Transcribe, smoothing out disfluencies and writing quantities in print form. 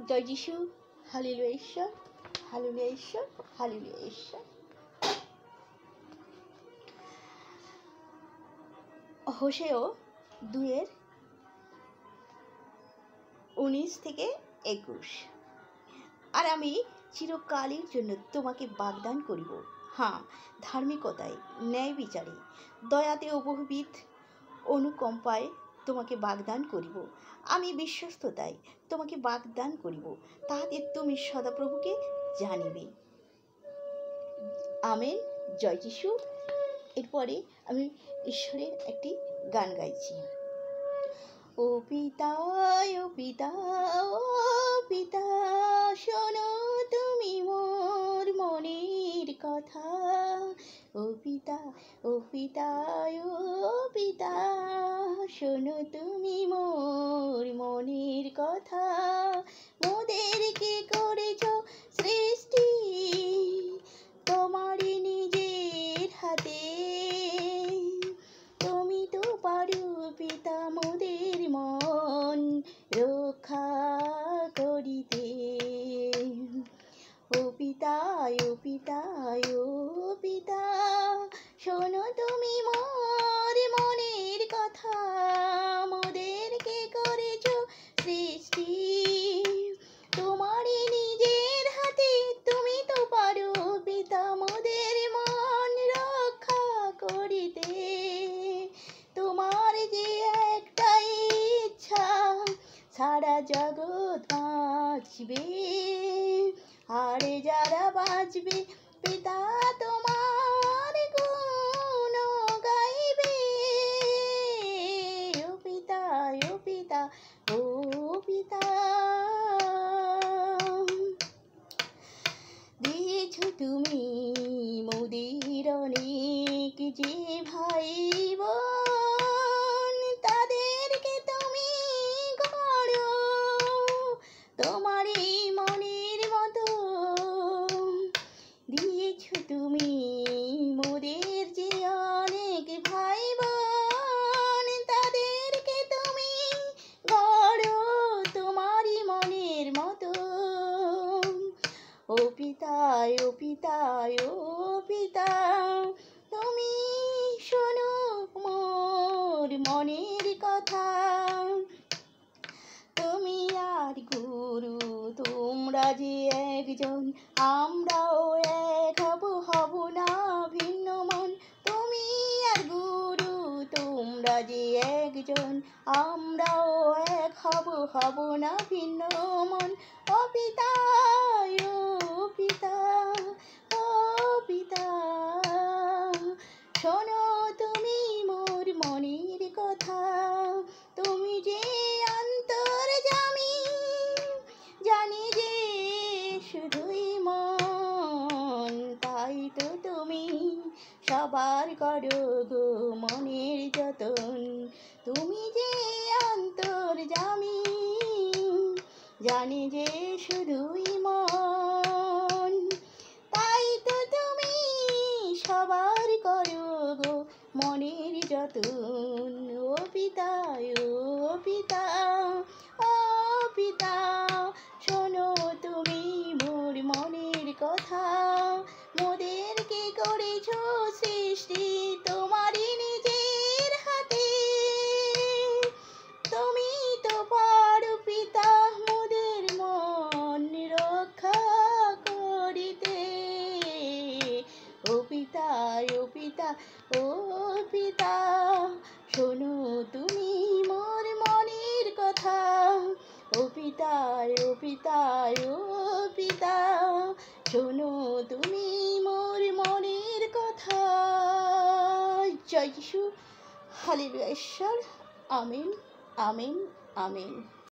জয় যিশু, হালেলুয়া ঈশ্বর, হালেলুয়া ঈশ্বর, হালেলুয়া ঈশ্বর। হোসেয় 2:19-21। আর আমি চিরকালের জন্য তোমাকে বাগদান করিব, হ্যাঁ, ধার্মিকতায়, ন্যায় বিচারে, দয়াতে ও বহুবিধ অনুকম্পায় তোমাকে বাগদান করিব। আমি বিশ্বস্ততায় তোমাকে বাগদান করিব, তাহাতে তুমি সদাপ্রভুকে জানিবে। আমেন, জয় যিশু। এরপরে আমি ঈশ্বরের একটি গান গাইছি। ও পিতা, ও পিতা, ও পিতা, শোনো তুমি মোর মনের কথা। ও পিতা, ও পিতা, ও পিতা, শোনো তুমি মোর মনের কথা। মোদেরকে করেছ সৃষ্টি তোমারই নিজের হাতে, তুমি তো পারো পিতা মোদের মন রক্ষা করিতে। ও পিতা, ও পিতা, ও পিতা, শোনো তুমি মোর মনের কথা। মোদেরকে করেছ সৃষ্টি তোমারই নিজের হাতে, তুমি তো পারো পিতা মোদের মন রক্ষা করিতে। তোমার যে একটাই ইচ্ছা, সারা জগৎ বাঁচবে, আর যারা বাঁচবে পিতা তোমার গুণ গাইবে। ও পিতা, ও পিতা, ও পিতা, দিয়েছ তুমি মোদের অনেক যে ভাই বোন, তাদেরকে তুমি গড়ো তোমারই মনের মতো। দিয়েছ তুমি মোদের যে অনেক ভাই বোন, তাদেরকে তুমি গড়ো তোমারই মনের মতো। ও পিতা, ও পিতা, ও পিতা, তুমি শোনো মোর মনের কথা। তুমি আর গুরু তোমরা যে একজন, আমরাও এক হব না ভিন্ন মন। তুমি আর গুরু তোমরা যে একজন, আমরাও এক হব না ভিন্ন মন। ও পিতা, ও পিতা, ও পিতা, শোনো তুমি মোর মনের কথা। তুমি যে অন্তর্যামী, জানি যে শুধুই মন, তাই তো তুমি সবার করো গো মনের যতন। তুমি যে অন্তর্যামী, জানি যে শুধুই মন, তাই তো তুমি সবার করো গো মনের যতন। ও পিতা, ও পিতা, ও পিতা, শোনো তুমি মোর মনের কথা। মোদেরকে করেছ সৃষ্টি তোমারই নিজের হাতে, তুমি তো পারো পিতা মোদের মন রক্ষা করিতে। ও পিতা, ও পিতা, ও পিতা, শোনো তুমি মোর মনের কথা। ও পিতা, ও পিতা, ও পিতা, শোনো তুমি মোর মনের কথা। জয় যিশু, হালেলুয়া ঈশ্বর। Amen, amen, amen.